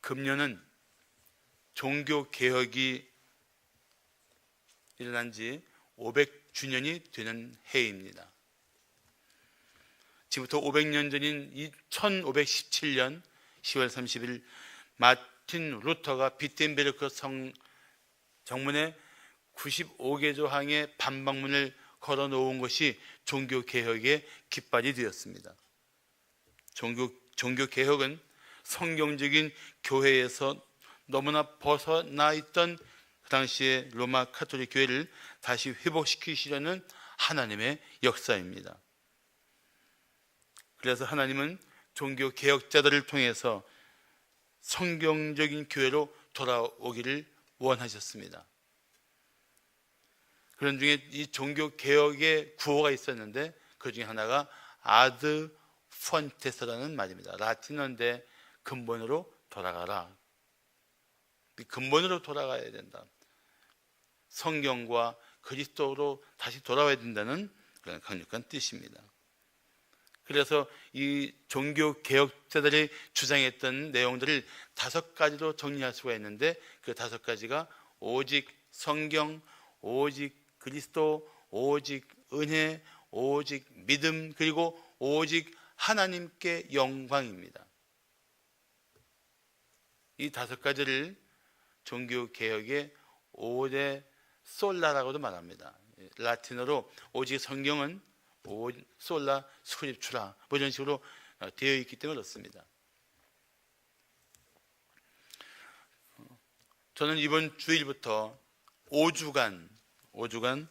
금년은 종교개혁이 일어난 지 500주년이 되는 해입니다. 지금부터 500년 전인 1517년 10월 30일 마틴 루터가 비텐베르크 정문에 95개 조항의 반박문을 걸어 놓은 것이 종교개혁의 깃발이 되었습니다. 종교개혁은 성경적인 교회에서 너무나 벗어나 있던 그 당시의 로마 가톨릭 교회를 다시 회복시키시려는 하나님의 역사입니다. 그래서 하나님은 종교개혁자들을 통해서 성경적인 교회로 돌아오기를 원하셨습니다. 그런 중에 이 종교개혁의 구호가 있었는데 그 중에 하나가 아드 펀테스라는 말입니다. 라틴어인데 근본으로 돌아가라. 근본으로 돌아가야 된다. 성경과 그리스도로 다시 돌아와야 된다는 그런 강력한 뜻입니다. 그래서 이 종교개혁자들이 주장했던 내용들을 5가지로 정리할 수가 있는데 그 5가지가 오직 성경, 오직 그리스도, 오직 은혜, 오직 믿음, 그리고 오직 하나님께 영광입니다. 이 5가지를 종교개혁의 오데 솔라라고도 말합니다. 라틴어로 오직 성경은 솔라 스크립추라 뭐 이런 식으로 되어 있기 때문에 그렇습니다. 저는 이번 주일부터 5주간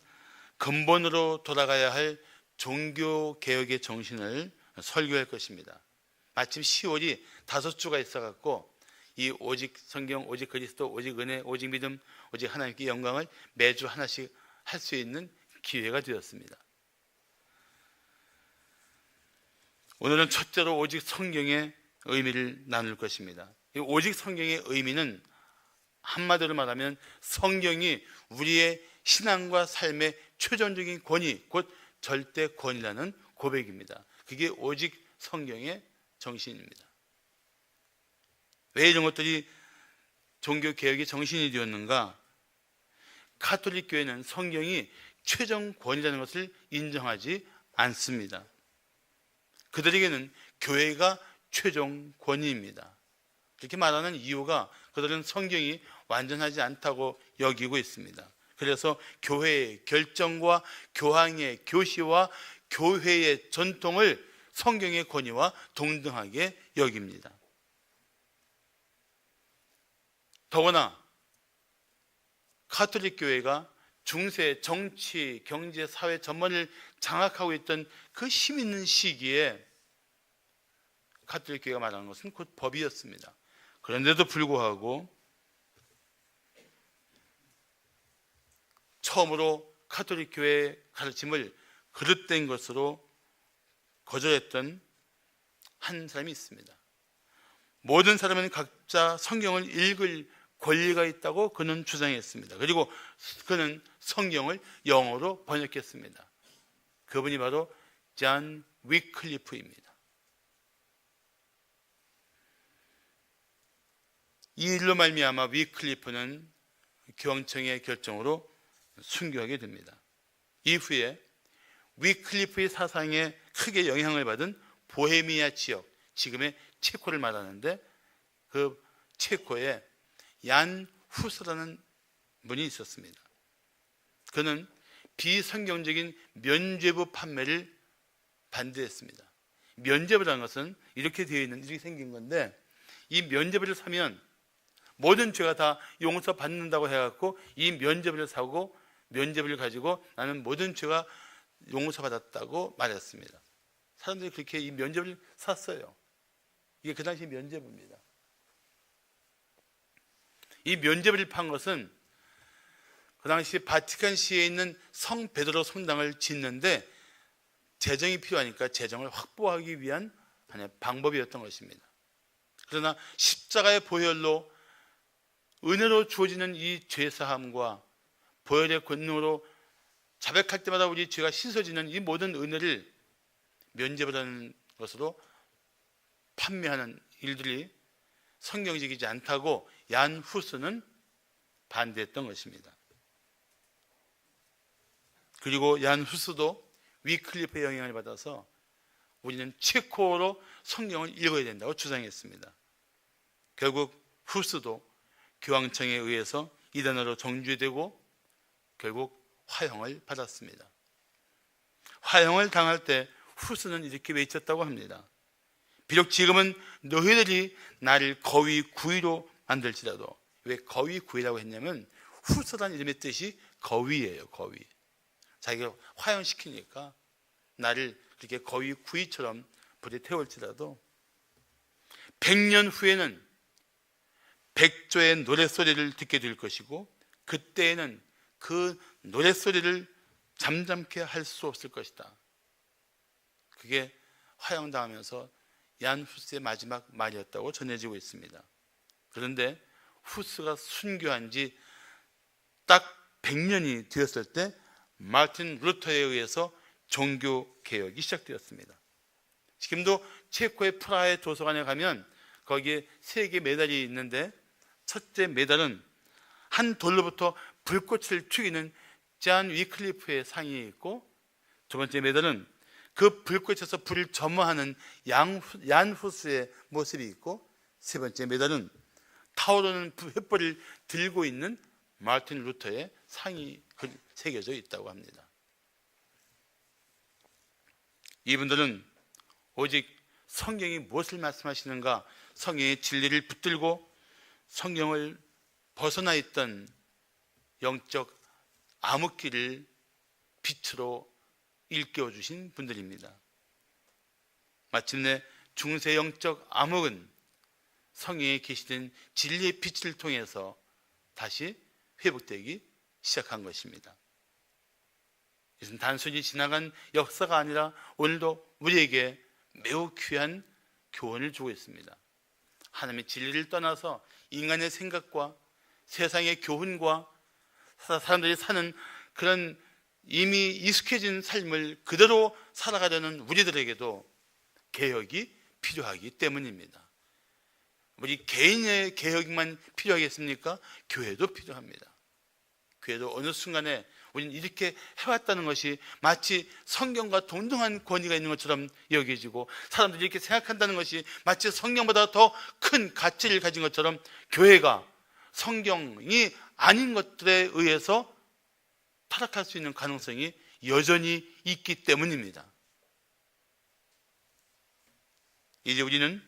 근본으로 돌아가야 할 종교개혁의 정신을 설교할 것입니다. 마침 10월이 5주가 있어갖고 이 오직 성경, 오직 그리스도, 오직 은혜, 오직 믿음, 오직 하나님께 영광을 매주 하나씩 할 수 있는 기회가 되었습니다. 오늘은 첫째로 오직 성경의 의미를 나눌 것입니다. 이 오직 성경의 의미는 한마디로 말하면 성경이 우리의 신앙과 삶의 최종적인 권위, 곧 절대 권위라는 고백입니다. 그게 오직 성경의 정신입니다. 왜 이런 것들이 종교개혁의 정신이 되었는가? 가톨릭 교회는 성경이 최종 권위라는 것을 인정하지 않습니다. 그들에게는 교회가 최종 권위입니다. 이렇게 말하는 이유가 그들은 성경이 완전하지 않다고 여기고 있습니다. 그래서 교회의 결정과 교황의 교시와 교회의 전통을 성경의 권위와 동등하게 여깁니다. 더구나 가톨릭 교회가 중세, 정치, 경제, 사회 전반을 장악하고 있던 그 힘 있는 시기에 가톨릭 교회가 말하는 것은 곧 법이었습니다. 그런데도 불구하고 처음으로 가톨릭 교회의 가르침을 그릇된 것으로 거절했던 한 사람이 있습니다. 모든 사람은 각자 성경을 읽을 권리가 있다고 그는 주장했습니다. 그리고 그는 성경을 영어로 번역했습니다. 그분이 바로 존 위클리프입니다. 이 일로 말미암아 위클리프는 교황청의 결정으로 순교하게 됩니다. 이후에 위클리프의 사상에 크게 영향을 받은 보헤미아 지역, 지금의 체코를 말하는데 그 체코에 얀 후스라는 분이 있었습니다. 그는 비성경적인 면죄부 판매를 반대했습니다. 면죄부라는 것은 이렇게 되어 있는, 이렇게 생긴 건데 이 면죄부를 사면 모든 죄가 다 용서받는다고 해갖고 이 면죄부를 사고 면죄부를 가지고 나는 모든 죄가 용서받았다고 말했습니다. 사람들이 그렇게 이 면죄부를 샀어요. 이게 그 당시 면죄부입니다. 이 면죄부를 판 것은 그 당시 바티칸시에 있는 성 베드로 성당을 짓는데 재정이 필요하니까 재정을 확보하기 위한 하나의 방법이었던 것입니다. 그러나 십자가의 보혈로 은혜로 주어지는 이 죄사함과 보혈의 권능으로 자백할 때마다 우리 죄가 씻어지는 이 모든 은혜를 면죄부라는 것으로 판매하는 일들이 성경적이지 않다고 얀 후스는 반대했던 것입니다. 그리고 얀 후스도 위클리프의 영향을 받아서 우리는 체코어로 성경을 읽어야 된다고 주장했습니다. 결국 후스도 교황청에 의해서 이 단어로 정죄되고 결국 화형을 받았습니다. 화형을 당할 때 후스는 이렇게 외쳤다고 합니다. 비록 지금은 너희들이 나를 거위 구이로 만들지라도, 왜 거위 구이라고 했냐면 후스라는 이름의 뜻이 거위예요. 거위. 자기가 화형시키니까 나를 그렇게 거위 구이처럼 불에 태울지라도 100년 후에는 백조의 노랫소리를 듣게 될 것이고 그때에는 그 노랫소리를 잠잠케 할 수 없을 것이다. 그게 화형당하면서 얀 후스의 마지막 말이었다고 전해지고 있습니다. 그런데 후스가 순교한 지 딱 100년이 되었을 때 마틴 루터에 의해서 종교개혁이 시작되었습니다. 지금도 체코의 프라하의 도서관에 가면 거기에 3개 메달이 있는데 첫째 메달은 한 돌로부터 불꽃을 튀기는 잔 위클리프의 상이 있고 두 번째 메달은 그 불꽃에서 불을 점화하는 얀 후스의 모습이 있고 세 번째 메달은 타오르는 횃불을 들고 있는 마틴 루터의 상이 새겨져 있다고 합니다. 이분들은 오직 성경이 무엇을 말씀하시는가, 성경의 진리를 붙들고 성경을 벗어나 있던 영적 암흑기를 빛으로 일깨워 주신 분들입니다. 마침내 중세 영적 암흑은 성경에 계시된 진리의 빛을 통해서 다시 회복되기 시작한 것입니다. 이것은 단순히 지나간 역사가 아니라 오늘도 우리에게 매우 귀한 교훈을 주고 있습니다. 하나님의 진리를 떠나서 인간의 생각과 세상의 교훈과 사람들이 사는 그런 이미 익숙해진 삶을 그대로 살아가려는 우리들에게도 개혁이 필요하기 때문입니다. 우리 개인의 개혁만 필요하겠습니까? 교회도 필요합니다. 교회도 어느 순간에 우리는 이렇게 해왔다는 것이 마치 성경과 동등한 권위가 있는 것처럼 여겨지고 사람들이 이렇게 생각한다는 것이 마치 성경보다 더 큰 가치를 가진 것처럼 교회가 성경이 아닌 것들에 의해서 타락할 수 있는 가능성이 여전히 있기 때문입니다. 이제 우리는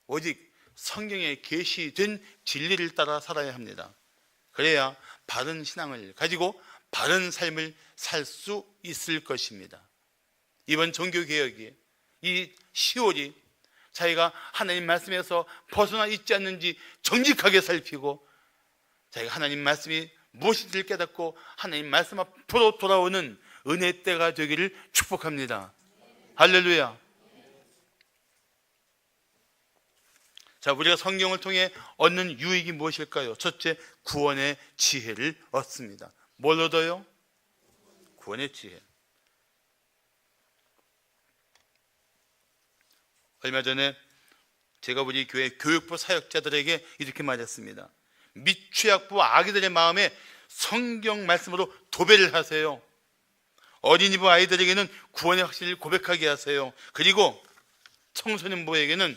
오직 성경에 계시된 진리를 따라 살아야 합니다. 그래야 바른 신앙을 가지고 바른 삶을 살 수 있을 것입니다. 이번 종교개혁이 이 10월이 자기가 하나님 말씀에서 벗어나 있지 않는지 정직하게 살피고 자기가 하나님 말씀이 무엇인지를 깨닫고 하나님 말씀 앞으로 돌아오는 은혜 때가 되기를 축복합니다. 할렐루야. 자, 우리가 성경을 통해 얻는 유익이 무엇일까요? 첫째, 구원의 지혜를 얻습니다. 뭘 얻어요? 구원의 지혜. 얼마 전에 제가 우리 교회 교육부 사역자들에게 이렇게 말했습니다. 미취학부 아기들의 마음에 성경 말씀으로 도배를 하세요. 어린이부 아이들에게는 구원의 확신을 고백하게 하세요. 그리고 청소년부에게는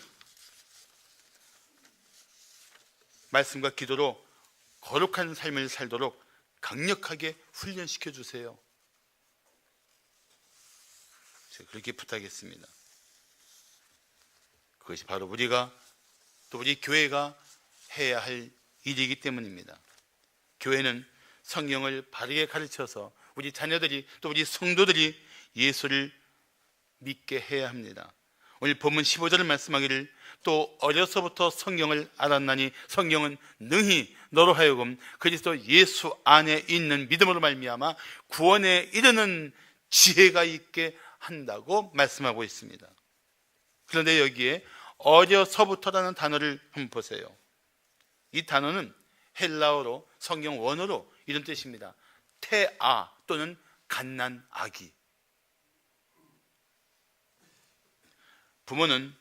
말씀과 기도로 거룩한 삶을 살도록 강력하게 훈련시켜 주세요. 제가 그렇게 부탁했습니다. 그것이 바로 우리가 또 우리 교회가 해야 할 일이기 때문입니다. 교회는 성경을 바르게 가르쳐서 우리 자녀들이 또 우리 성도들이 예수를 믿게 해야 합니다. 오늘 본문 15절을 말씀하기를 또 어려서부터 성경을 알았나니 성경은 능히 너로 하여금 그리스도 예수 안에 있는 믿음으로 말미암아 구원에 이르는 지혜가 있게 한다고 말씀하고 있습니다. 그런데 여기에 어려서부터라는 단어를 한번 보세요. 이 단어는 헬라어로 성경 원어로 이런 뜻입니다. 태아 또는 갓난아기. 부모는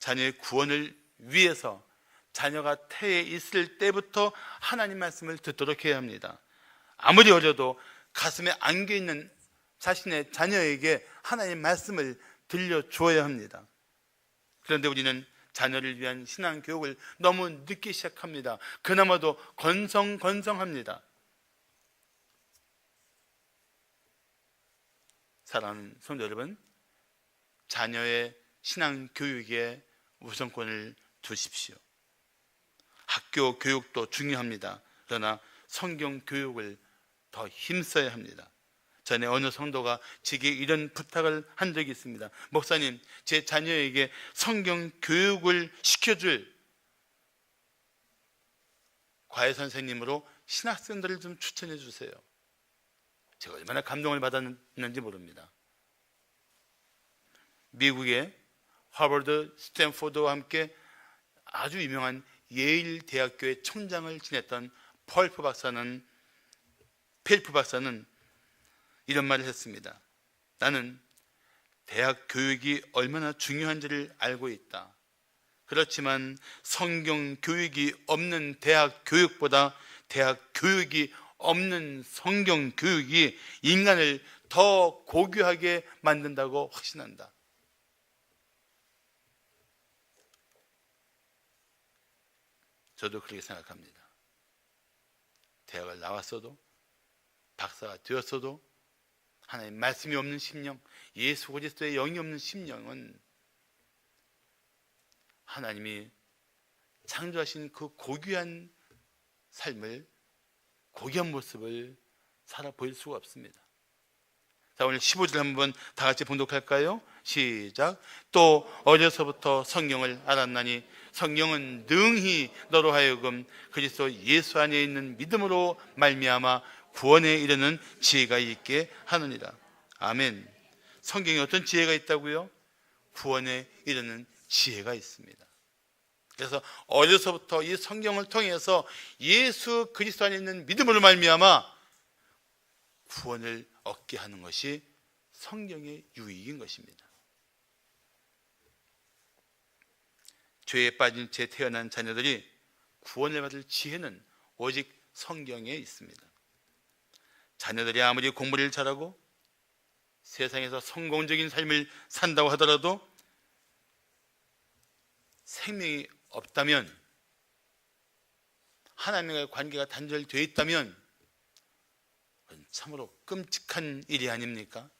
자녀의 구원을 위해서 자녀가 태에 있을 때부터 하나님 말씀을 듣도록 해야 합니다. 아무리 어려도 가슴에 안겨있는 자신의 자녀에게 하나님 말씀을 들려주어야 합니다. 그런데 우리는 자녀를 위한 신앙교육을 너무 늦게 시작합니다. 그나마도 건성합니다. 사랑하는 성도 여러분, 자녀의 신앙교육에 우선권을 두십시오. 학교 교육도 중요합니다. 그러나 성경 교육을 더 힘써야 합니다. 전에 어느 성도가 제게 이런 부탁을 한 적이 있습니다. 목사님, 제 자녀에게 성경 교육을 시켜줄 과외 선생님으로 신학생들을 좀 추천해 주세요. 제가 얼마나 감동을 받았는지 모릅니다. 미국의 하버드, 스탠포드와 함께 아주 유명한 예일 대학교의 총장을 지냈던 펠프 박사는 이런 말을 했습니다. 나는 대학 교육이 얼마나 중요한지를 알고 있다. 그렇지만 성경 교육이 없는 대학 교육보다 대학 교육이 없는 성경 교육이 인간을 더 고귀하게 만든다고 확신한다. 저도 그렇게 생각합니다. 대학을 나왔어도 박사가 되었어도 하나님 말씀이 없는 심령, 예수 그리스도의 영이 없는 심령은 하나님이 창조하신 그 고귀한 삶을, 고귀한 모습을 살아 보일 수가 없습니다. 자, 오늘 15절 한번 다 같이 봉독할까요? 시작. 또 어려서부터 성경을 알았나니 성경은 능히 너로 하여금 그리스도 예수 안에 있는 믿음으로 말미암아 구원에 이르는 지혜가 있게 하느니라. 아멘. 성경에 어떤 지혜가 있다고요? 구원에 이르는 지혜가 있습니다. 그래서 어려서부터 이 성경을 통해서 예수 그리스도 안에 있는 믿음으로 말미암아 구원을 얻게 하는 것이 성경의 유익인 것입니다. 죄에 빠진 채 태어난 자녀들이 구원을 받을 지혜는 오직 성경에 있습니다. 자녀들이 아무리 공부를 잘하고 세상에서 성공적인 삶을 산다고 하더라도 생명이 없다면, 하나님과의 관계가 단절되어 있다면 그건 참으로 끔찍한 일이 아닙니까?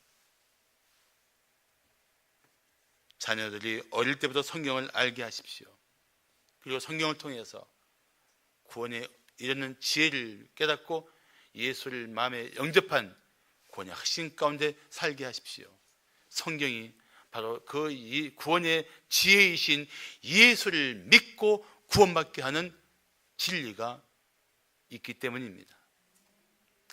자녀들이 어릴 때부터 성경을 알게 하십시오. 그리고 성경을 통해서 구원에 이르는 지혜를 깨닫고 예수를 마음에 영접한 구원의核心 가운데 살게 하십시오. 성경이 바로 그 구원의 지혜이신 예수를 믿고 구원받게 하는 진리가 있기 때문입니다.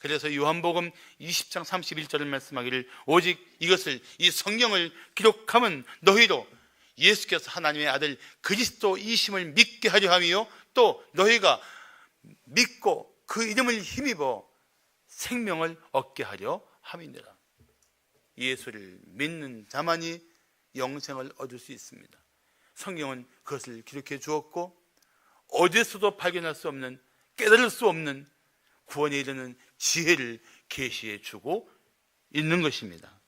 그래서 요한복음 20장 31절을 말씀하기를 오직 이것을, 이 성경을 기록하면 너희로 예수께서 하나님의 아들 그리스도이심을 믿게 하려 하며 또 너희가 믿고 그 이름을 힘입어 생명을 얻게 하려 함이니라. 예수를 믿는 자만이 영생을 얻을 수 있습니다. 성경은 그것을 기록해 주었고 어디서도 발견할 수 없는, 깨달을 수 없는 구원에 이르는 지혜를 계시해 주고 있는 것입니다.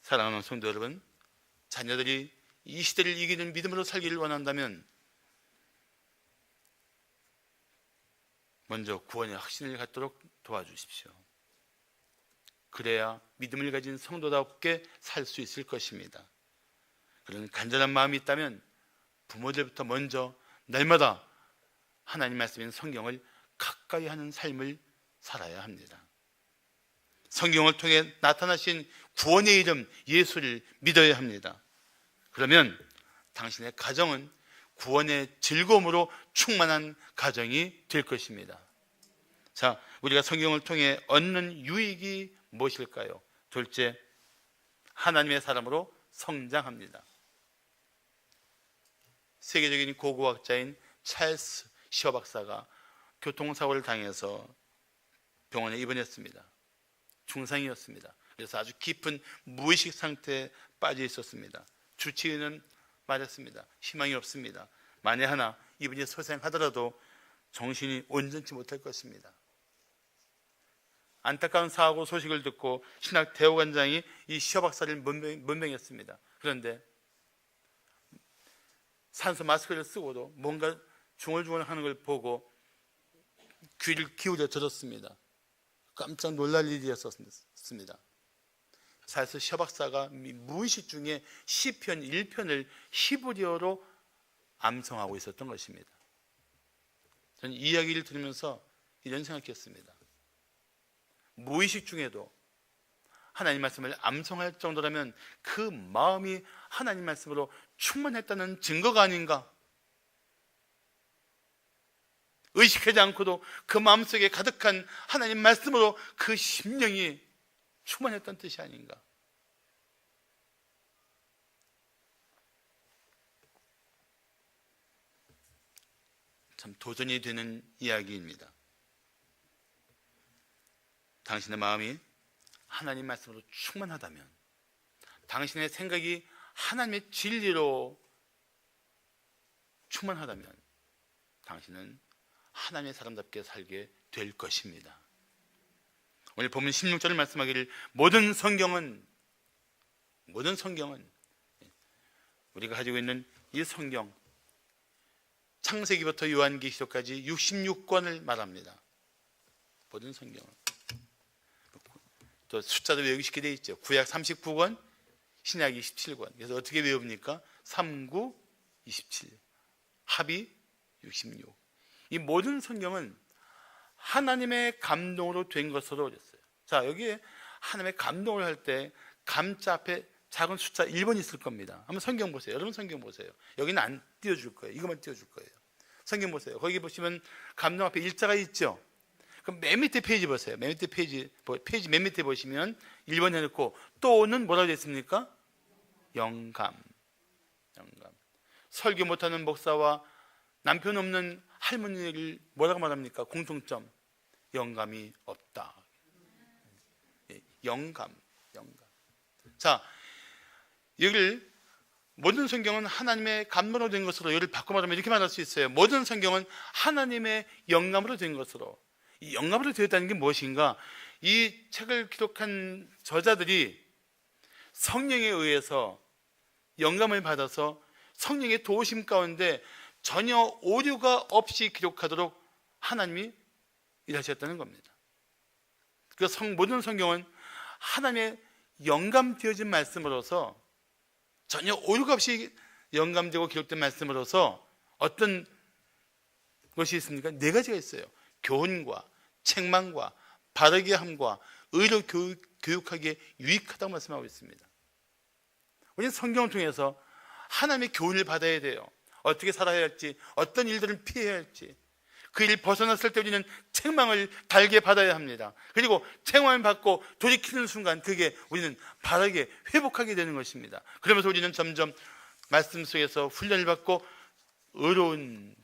사랑하는 성도 여러분, 자녀들이 이 시대를 이기는 믿음으로 살기를 원한다면 먼저 구원의 확신을 갖도록 도와주십시오. 그래야 믿음을 가진 성도답게 살 수 있을 것입니다. 그런 간절한 마음이 있다면 부모들부터 먼저 날마다 하나님 말씀인 성경을 가까이 하는 삶을 살아야 합니다. 성경을 통해 나타나신 구원의 이름 예수를 믿어야 합니다. 그러면 당신의 가정은 구원의 즐거움으로 충만한 가정이 될 것입니다. 자, 우리가 성경을 통해 얻는 유익이 무엇일까요? 둘째, 하나님의 사람으로 성장합니다. 세계적인 고고학자인 찰스 시어 박사가 교통사고를 당해서 병원에 입원했습니다. 중상이었습니다. 그래서 아주 깊은 무의식 상태에 빠져 있었습니다. 주치의는 맞았습니다. 희망이 없습니다. 만에 하나 이분이 소생하더라도 정신이 온전치 못할 것입니다. 안타까운 사고 소식을 듣고 신학 대우관장이 이 시어 박사를 문명했습니다. 그런데 산소 마스크를 쓰고도 뭔가 중얼중얼 하는 걸 보고 귀를 기울여 들었습니다. 깜짝 놀랄 일이었습니다. 사실 시어 박사가 무의식 중에 시편 1편을 히브리어로 암송하고 있었던 것입니다. 저는 이 이야기를 들으면서 이런 생각했습니다. 무의식 중에도 하나님 말씀을 암송할 정도라면 그 마음이 하나님 말씀으로 충만했다는 증거가 아닌가? 의식하지 않고도 그 마음속에 가득한 하나님 말씀으로 그 심령이 충만했던 뜻이 아닌가? 참 도전이 되는 이야기입니다. 당신의 마음이 하나님 말씀으로 충만하다면, 당신의 생각이 하나님의 진리로 충만하다면 당신은 하나님의 사람답게 살게 될 것입니다. 오늘 본문 16절을 말씀하기를 모든 성경은 우리가 가지고 있는 이 성경, 창세기부터 요한계시록까지 66권을 말합니다. 모든 성경을. 또 숫자도 외우기 쉽게 되어 있죠. 구약 39권, 신약 27권. 그래서 어떻게 외웁니까? 39, 27, 합이 66. 이 모든 성경은 하나님의 감동으로 된 것으로 됐어요. 자, 여기에 하나님의 감동을 할 때 감자 앞에 작은 숫자 1번 있을 겁니다. 한번 성경 보세요. 여러분 성경 보세요. 여기는 안 띄워줄 거예요. 이것만 띄워줄 거예요. 성경 보세요. 거기 보시면 감동 앞에 일자가 있죠. 그럼 맨 밑에 페이지 보세요. 맨 밑에 페이지 맨 밑에 보시면 1번 해놓고 또는 뭐라고 됐습니까? 영감. 설교 못하는 목사와 남편 없는 할머니를 뭐라고 말합니까? 공통점. 영감이 없다. 영감. 자, 여기를 모든 성경은 하나님의 감동으로 된 것으로 여기를 바꿔 말하면 이렇게 말할 수 있어요. 모든 성경은 하나님의 영감으로 된 것으로. 이 영감으로 되었다는 게 무엇인가? 이 책을 기록한 저자들이 성령에 의해서 영감을 받아서 성령의 도우심 가운데 전혀 오류가 없이 기록하도록 하나님이 일하셨다는 겁니다. 그 모든 성경은 하나님의 영감되어진 말씀으로서 전혀 오류가 없이 영감되고 기록된 말씀으로서 어떤 것이 있습니까? 4가지가 있어요. 교훈과 책망과 바르게 함과 의로 교육하기에 유익하다고 말씀하고 있습니다. 우리는 성경을 통해서 하나님의 교훈을 받아야 돼요. 어떻게 살아야 할지, 어떤 일들을 피해야 할지, 그 일 벗어났을 때 우리는 책망을 달게 받아야 합니다. 그리고 책망을 받고 돌이키는 순간 그게 우리는 바르게 회복하게 되는 것입니다. 그러면서 우리는 점점 말씀 속에서 훈련을 받고 의로운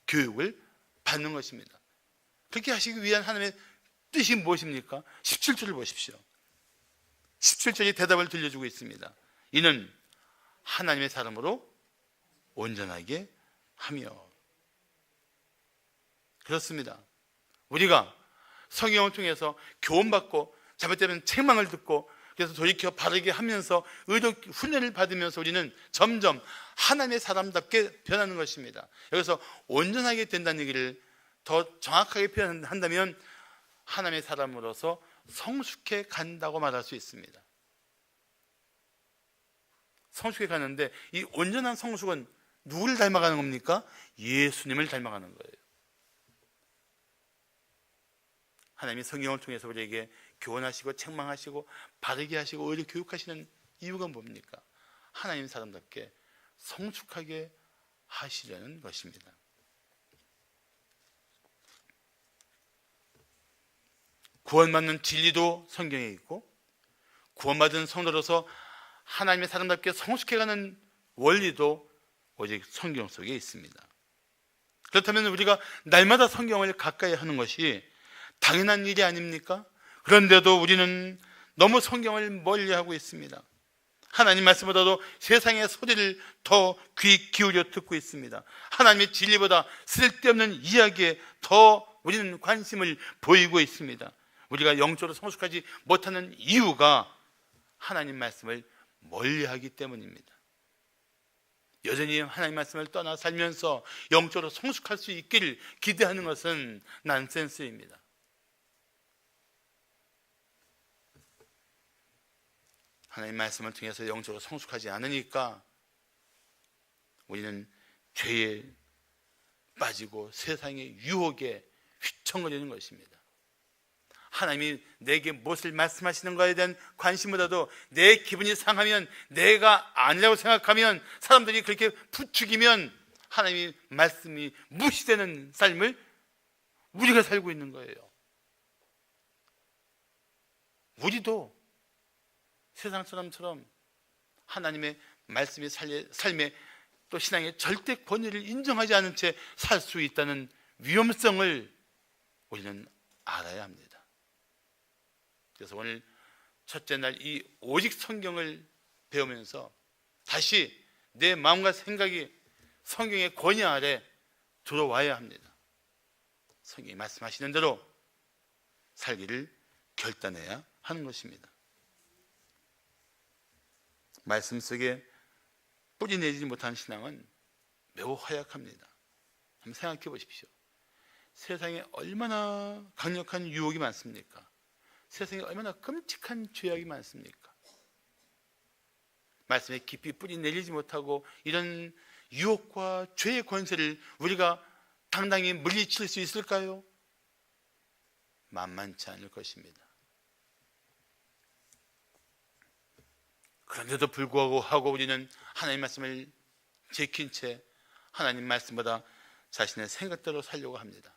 교육을 받는 것입니다. 그렇게 하시기 위한 하나님의 뜻이 무엇입니까? 17절을 보십시오. 17절이 대답을 들려주고 있습니다. 이는 하나님의 사람으로 온전하게 하며. 그렇습니다. 우리가 성경을 통해서 교훈받고 잘못되면 책망을 듣고 그래서 돌이켜 바르게 하면서 의도 훈련을 받으면서 우리는 점점 하나님의 사람답게 변하는 것입니다. 여기서 온전하게 된다는 얘기를 더 정확하게 표현한다면 하나님의 사람으로서 성숙해 간다고 말할 수 있습니다. 성숙해 가는데 이 온전한 성숙은 누구를 닮아가는 겁니까? 예수님을 닮아가는 거예요. 하나님이 성경을 통해서 우리에게 교훈하시고 책망하시고 바르게 하시고 의로 교육하시는 이유가 뭡니까? 하나님 사람답게 성숙하게 하시려는 것입니다. 구원받는 진리도 성경에 있고 구원받은 성도로서 하나님의 사람답게 성숙해가는 원리도 오직 성경 속에 있습니다. 그렇다면 우리가 날마다 성경을 가까이 하는 것이 당연한 일이 아닙니까? 그런데도 우리는 너무 성경을 멀리하고 있습니다. 하나님 말씀보다도 세상의 소리를 더 귀 기울여 듣고 있습니다. 하나님의 진리보다 쓸데없는 이야기에 더 우리는 관심을 보이고 있습니다. 우리가 영적으로 성숙하지 못하는 이유가 하나님 말씀을 멀리하기 때문입니다. 여전히 하나님 말씀을 떠나 살면서 영적으로 성숙할 수 있기를 기대하는 것은 난센스입니다. 하나님 말씀을 통해서 영적으로 성숙하지 않으니까 우리는 죄에 빠지고 세상의 유혹에 휘청거리는 것입니다. 하나님이 내게 무엇을 말씀하시는 것에 대한 관심보다도 내 기분이 상하면, 내가 아니라고 생각하면, 사람들이 그렇게 부추기면 하나님의 말씀이 무시되는 삶을 우리가 살고 있는 거예요. 우리도 세상 사람처럼 하나님의 말씀이 삶의 또 신앙의 절대 권위를 인정하지 않은 채 살 수 있다는 위험성을 우리는 알아야 합니다. 그래서 오늘 첫째 날 이 오직 성경을 배우면서 다시 내 마음과 생각이 성경의 권위 아래 들어와야 합니다. 성경이 말씀하시는 대로 살기를 결단해야 하는 것입니다. 말씀 속에 뿌리 내지 못한 신앙은 매우 허약합니다. 한번 생각해 보십시오. 세상에 얼마나 강력한 유혹이 많습니까? 세상에 얼마나 끔찍한 죄악이 많습니까? 말씀에 깊이 뿌리 내리지 못하고 이런 유혹과 죄의 권세를 우리가 당당히 물리칠 수 있을까요? 만만치 않을 것입니다. 그런데도 불구하고 우리는 하나님 말씀을 지킨 채 하나님 말씀보다 자신의 생각대로 살려고 합니다.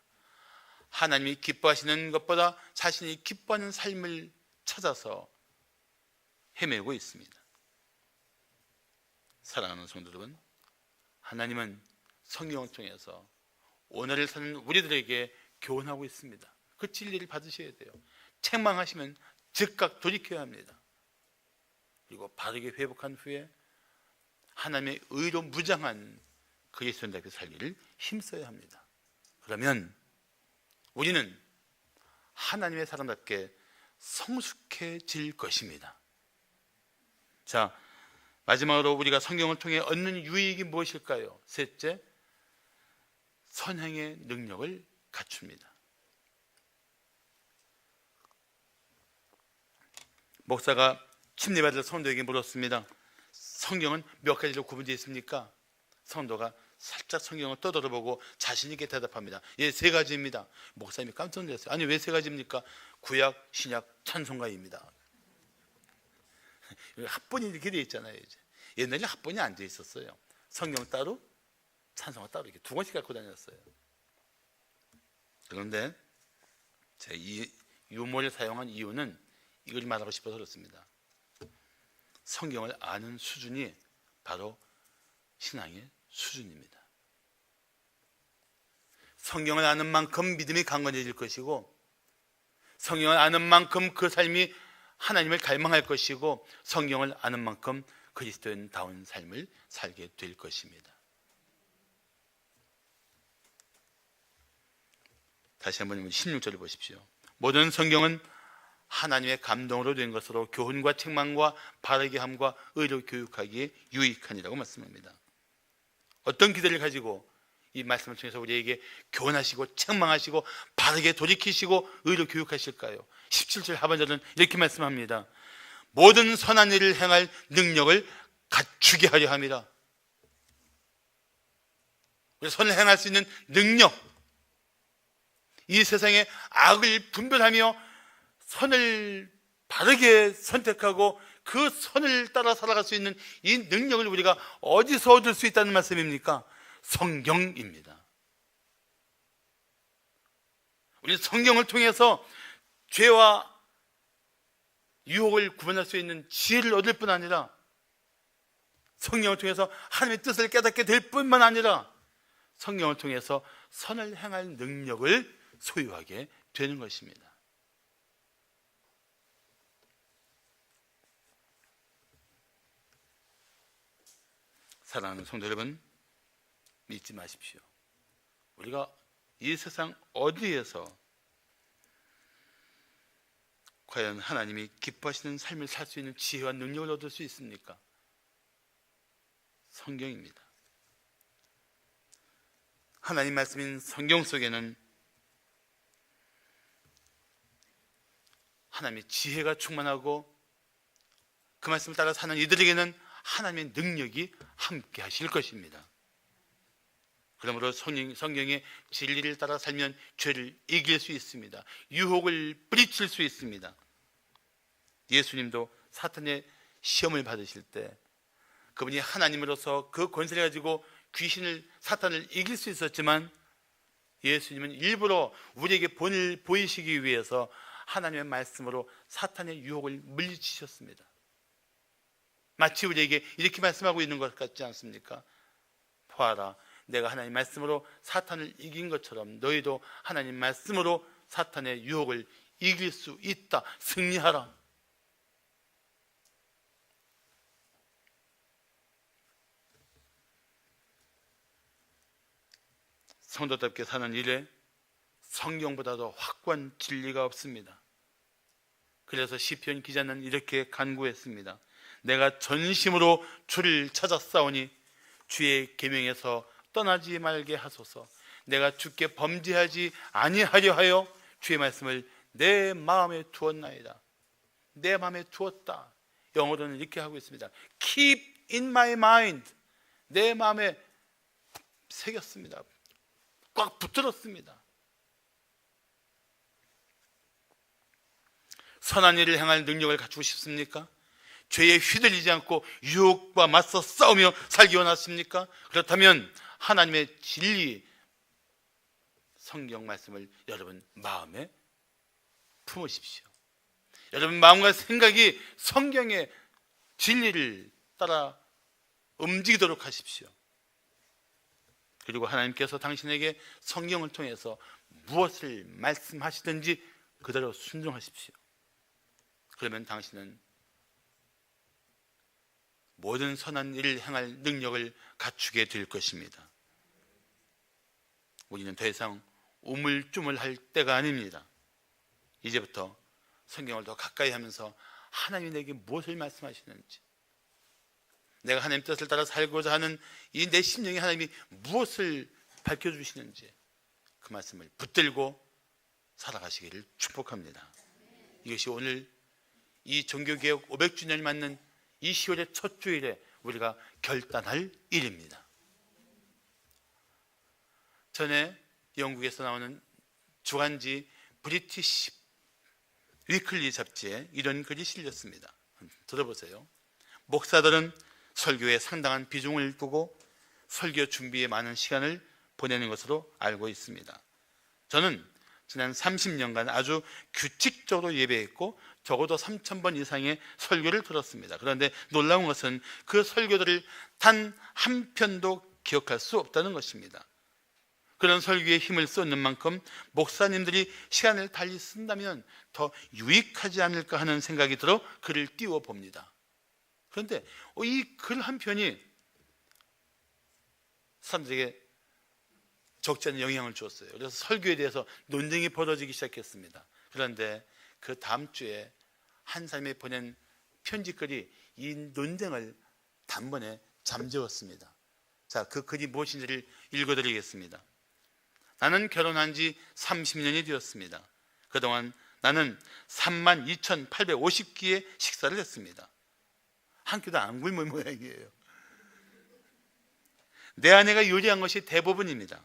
하나님이 기뻐하시는 것보다 자신이 기뻐하는 삶을 찾아서 헤매고 있습니다. 사랑하는 성도 여러분, 하나님은 성경을 통해서 오늘을 사는 우리들에게 교훈하고 있습니다. 그 진리를 받으셔야 돼요. 책망하시면 즉각 돌이켜야 합니다. 그리고 바르게 회복한 후에 하나님의 의로 무장한 그리스도인답게 살기를 힘써야 합니다. 그러면 우리는 하나님의 사람답게 성숙해질 것입니다. 자, 마지막으로 우리가 성경을 통해 얻는 유익이 무엇일까요? 셋째, 선행의 능력을 갖춥니다. 목사가 침례받을 성도에게 물었습니다. 성경은 몇 가지로 구분되어 있습니까? 성도가 살짝 성경을 떠들어보고 자신 있게 대답합니다. 예, 3가지입니다. 목사님이 깜짝 놀랐어요. 아니, 왜 3가지입니까? 구약, 신약, 찬송가입니다. 합본이 이렇게 되어 있잖아요. 이제. 옛날에 합본이 안 되어 있었어요. 성경 따로, 찬송가 따로 이렇게 2권씩 갖고 다녔어요. 그런데 제가 이 유머를 사용한 이유는 이걸 말하고 싶어서 그렇습니다. 성경을 아는 수준이 바로 신앙의 수준입니다. 성경을 아는 만큼 믿음이 강건해질 것이고, 성경을 아는 만큼 그 삶이 하나님을 갈망할 것이고, 성경을 아는 만큼 그리스도인다운 삶을 살게 될 것입니다. 다시 한번 16절을 보십시오. 모든 성경은 하나님의 감동으로 된 것으로 교훈과 책망과 바르게 함과 의로 교육하기에 유익하니라고 말씀합니다. 어떤 기대를 가지고 이 말씀을 통해서 우리에게 교훈하시고 책망하시고 바르게 돌이키시고 의로 교육하실까요? 17절 하반절은 이렇게 말씀합니다. 모든 선한 일을 행할 능력을 갖추게 하려 합니다. 선을 행할 수 있는 능력, 이 세상에 악을 분별하며 선을 바르게 선택하고 그 선을 따라 살아갈 수 있는 이 능력을 우리가 어디서 얻을 수 있다는 말씀입니까? 성경입니다. 우리 성경을 통해서 죄와 유혹을 구분할 수 있는 지혜를 얻을 뿐 아니라, 성경을 통해서 하나님의 뜻을 깨닫게 될 뿐만 아니라 성경을 통해서 선을 행할 능력을 소유하게 되는 것입니다. 사랑하는 성도 여러분, 믿지 마십시오. 우리가 이 세상 어디에서 과연 하나님이 기뻐하시는 삶을 살 수 있는 지혜와 능력을 얻을 수 있습니까? 성경입니다. 하나님 말씀인 성경 속에는 하나님의 지혜가 충만하고 그 말씀을 따라 사는 이들에게는 하나님의 능력이 함께 하실 것입니다. 그러므로 성경의 진리를 따라 살면 죄를 이길 수 있습니다. 유혹을 뿌리칠 수 있습니다. 예수님도 사탄의 시험을 받으실 때 그분이 하나님으로서 그 권세를 가지고 귀신을, 사탄을 이길 수 있었지만 예수님은 일부러 우리에게 본을 보이시기 위해서 하나님의 말씀으로 사탄의 유혹을 물리치셨습니다. 마치 우리에게 이렇게 말씀하고 있는 것 같지 않습니까? 보아라, 내가 하나님 말씀으로 사탄을 이긴 것처럼 너희도 하나님 말씀으로 사탄의 유혹을 이길 수 있다. 승리하라. 성도답게 사는 일에 성경보다도 확고한 진리가 없습니다. 그래서 시편 기자는 이렇게 간구했습니다. 내가 전심으로 주를 찾았사오니 주의 계명에서 떠나지 말게 하소서. 내가 주께 범죄하지 아니하려 하여 주의 말씀을 내 마음에 두었나이다. 내 마음에 두었다. 영어로는 이렇게 하고 있습니다. Keep in my mind. 내 마음에 새겼습니다. 꽉 붙들었습니다. 선한 일을 행할 능력을 갖추고 싶습니까? 죄에 휘둘리지 않고 유혹과 맞서 싸우며 살기 원하십니까? 그렇다면 하나님의 진리 성경 말씀을 여러분 마음에 품으십시오. 여러분 마음과 생각이 성경의 진리를 따라 움직이도록 하십시오. 그리고 하나님께서 당신에게 성경을 통해서 무엇을 말씀하시든지 그대로 순종하십시오. 그러면 당신은 모든 선한 일을 행할 능력을 갖추게 될 것입니다. 우리는 더 이상 우물쭈물할 때가 아닙니다. 이제부터 성경을 더 가까이 하면서 하나님이 내게 무엇을 말씀하시는지, 내가 하나님 뜻을 따라 살고자 하는 이 내 심령에 하나님이 무엇을 밝혀주시는지 그 말씀을 붙들고 살아가시기를 축복합니다. 이것이 오늘 이 종교개혁 500주년이 맞는 이 10월의 첫 주일에 우리가 결단할 일입니다. 전에 영국에서 나오는 주간지 브리티시 위클리 잡지에 이런 글이 실렸습니다. 들어보세요. 목사들은 설교에 상당한 비중을 두고 설교 준비에 많은 시간을 보내는 것으로 알고 있습니다. 저는 지난 30년간 아주 규칙적으로 예배했고 적어도 3,000번 이상의 설교를 들었습니다. 그런데 놀라운 것은 그 설교들을 단 한 편도 기억할 수 없다는 것입니다. 그런 설교에 힘을 쏟는 만큼 목사님들이 시간을 달리 쓴다면 더 유익하지 않을까 하는 생각이 들어 글을 띄워 봅니다. 그런데 이 글 한 편이 사람들에게 적지 않은 영향을 주었어요. 그래서 설교에 대해서 논쟁이 벌어지기 시작했습니다. 그런데 그 다음 주에 한 사람이 보낸 편지글이 이 논쟁을 단번에 잠재웠습니다. 자, 그 글이 무엇인지를 읽어드리겠습니다. 나는 결혼한 지 30년이 되었습니다. 그동안 나는 32,850끼의 식사를 했습니다. 한 끼도 안 굶은 모양이에요. 내 아내가 요리한 것이 대부분입니다.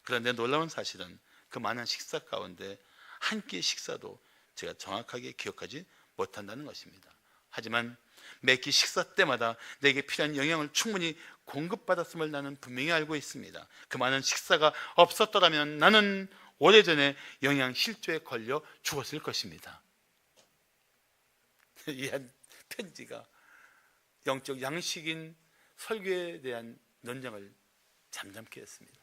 그런데 놀라운 사실은 그 많은 식사 가운데 한 끼의 식사도 제가 정확하게 기억하지 못한다는 것입니다. 하지만 매 끼 식사 때마다 내게 필요한 영양을 충분히 공급받았음을 나는 분명히 알고 있습니다. 그 많은 식사가 없었더라면 나는 오래전에 영양실조에 걸려 죽었을 것입니다. 이 한 편지가 영적 양식인 설교에 대한 논쟁을 잠잠케 했습니다.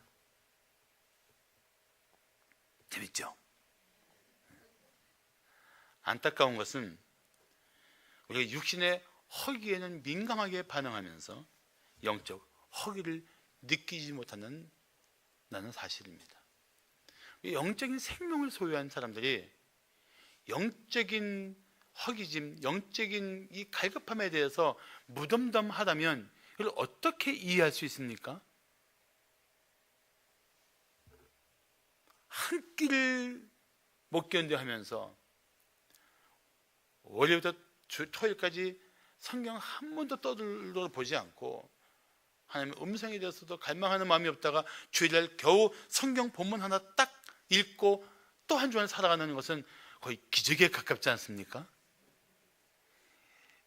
재밌죠? 안타까운 것은 우리가 육신의 허기에는 민감하게 반응하면서 영적 허기를 느끼지 못하는 나는 사실입니다. 영적인 생명을 소유한 사람들이 영적인 허기짐, 영적인 이 갈급함에 대해서 무덤덤하다면 이걸 어떻게 이해할 수 있습니까? 한 끼를 못 견뎌하면서 월요일부터 토요일까지 성경 한 번도 떠들어 보지 않고 하나님의 음성에 대해서도 갈망하는 마음이 없다가 주일날 겨우 성경 본문 하나 딱 읽고 또 한 주간 살아가는 것은 거의 기적에 가깝지 않습니까?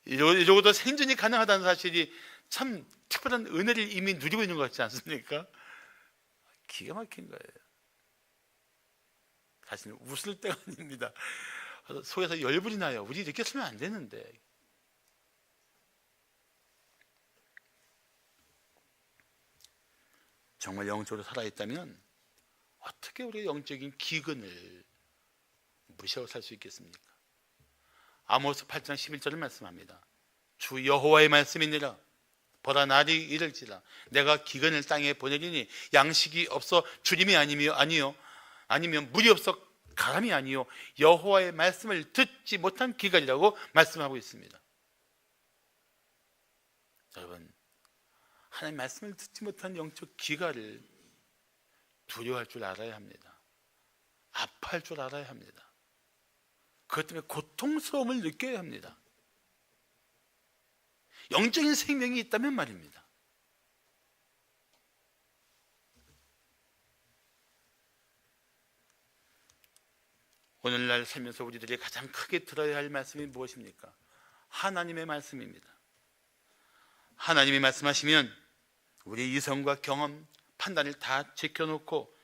이러고도 생존이 가능하다는 사실이 참 특별한 은혜를 이미 누리고 있는 것 같지 않습니까? 기가 막힌 거예요. 사실은 웃을 때가 아닙니다. 속에서 열불이 나요. 우리 이렇게 쓰면 안 되는데. 정말 영적으로 살아있다면 어떻게 우리의 영적인 기근을 무시하고 살 수 있겠습니까? 아모스 8장 11절을 말씀합니다. 주 여호와의 말씀이니라. 보라, 날이 이를지라 내가 기근을 땅에 보내리니 양식이 없어 주림이 아니면 물이 없어 가람이 아니요 여호와의 말씀을 듣지 못한 기갈이라고 말씀하고 있습니다. 여러분, 하나님 말씀을 듣지 못한 영적 기갈을 두려워할 줄 알아야 합니다. 아파할 줄 알아야 합니다. 그것 때문에 고통스러움을 느껴야 합니다. 영적인 생명이 있다면 말입니다. 오늘날 살면서 우리들이 가장 크게 들어야 할 말씀이 무엇입니까? 하나님의 말씀입니다. 하나님이 말씀하시면 우리 이성과 경험, 판단을 다 제껴놓고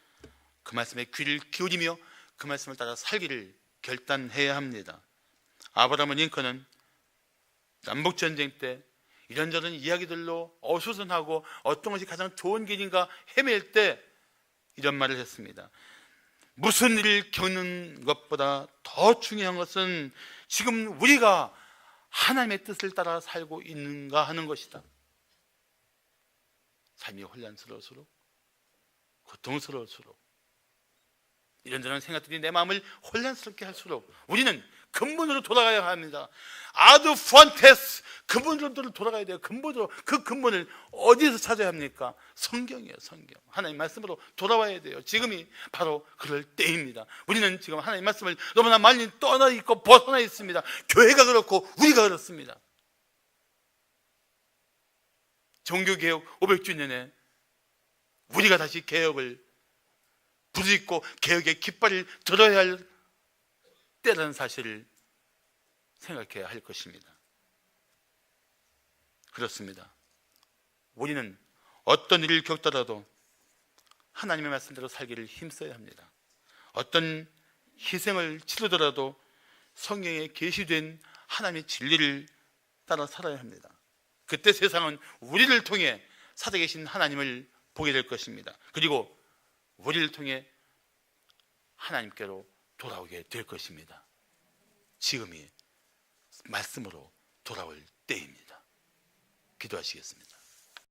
그 말씀에 귀를 기울이며 그 말씀을 따라 살기를 결단해야 합니다. 아브라함 링컨은 남북전쟁 때 이런저런 이야기들로 어수선하고 어떤 것이 가장 좋은 길인가 헤맬 때 이런 말을 했습니다. 무슨 일을 겪는 것보다 더 중요한 것은 지금 우리가 하나님의 뜻을 따라 살고 있는가 하는 것이다. 삶이 혼란스러울수록, 고통스러울수록, 이런저런 생각들이 내 마음을 혼란스럽게 할수록 우리는 근본으로 돌아가야 합니다. 아드 푸안테스, 근본으로 돌아가야 돼요. 근본으로. 그 근본을 어디서 찾아야 합니까? 성경이에요. 성경. 하나님 말씀으로 돌아와야 돼요. 지금이 바로 그럴 때입니다. 우리는 지금 하나님 말씀을 너무나 많이 떠나 있고 벗어나 있습니다. 교회가 그렇고 우리가 그렇습니다. 종교개혁 500주년에 우리가 다시 개혁을 부르짖고 개혁의 깃발을 들어야 할 때라는 사실을 생각해야 할 것입니다. 그렇습니다. 우리는 어떤 일을 겪더라도 하나님의 말씀대로 살기를 힘써야 합니다. 어떤 희생을 치르더라도 성경에 계시된 하나님의 진리를 따라 살아야 합니다. 그때 세상은 우리를 통해 살아계신 하나님을 보게 될 것입니다. 그리고 우리를 통해 하나님께로 돌아오게 될 것입니다. 지금이 말씀으로 돌아올 때입니다. 기도하시겠습니다.